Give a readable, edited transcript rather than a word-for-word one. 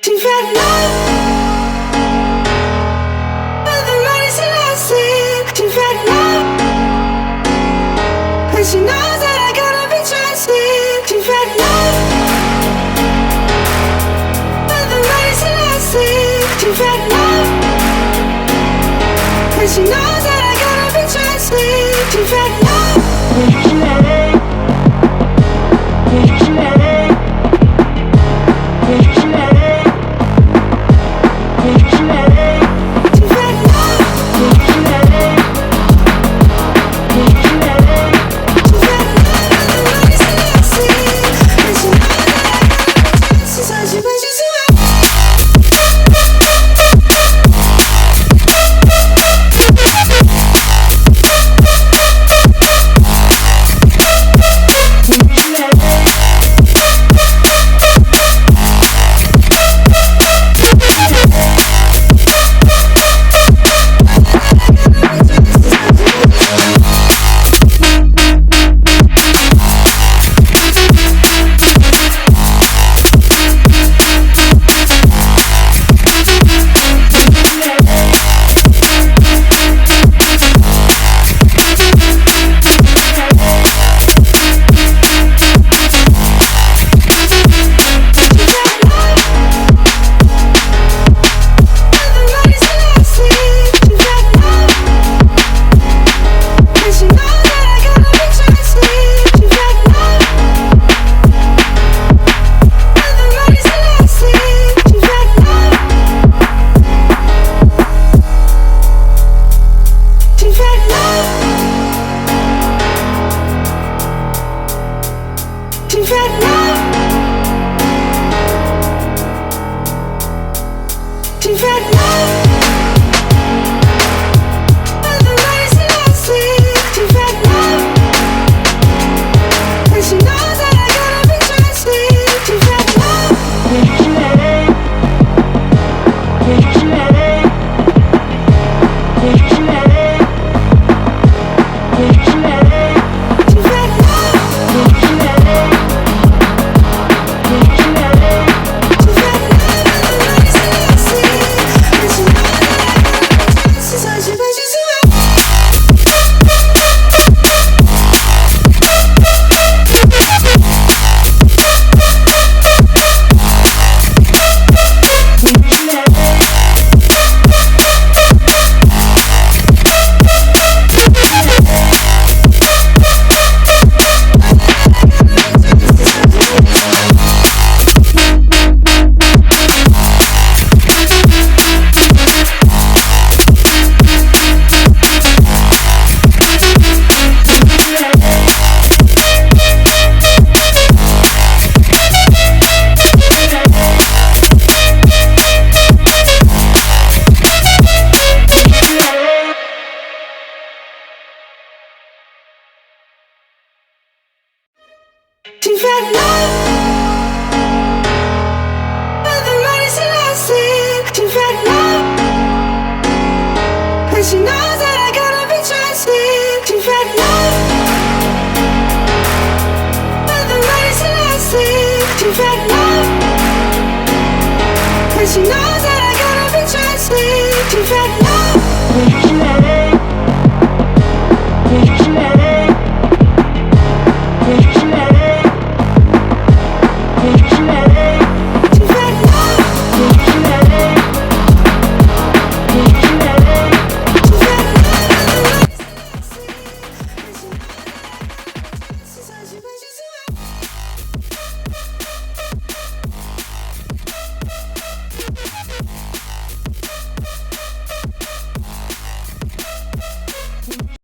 You've had love, but the money's elastic. You've had love, but she knows that I gotta be trusted. You've had love, but the money's elastic. You've had love, but she knows that I gotta be trusted. You've had love. You've had love, but the money's elastic. You've had love, but she knows that I gotta be trusted. You've had love, but the money's elastic. You've had love, but she knows that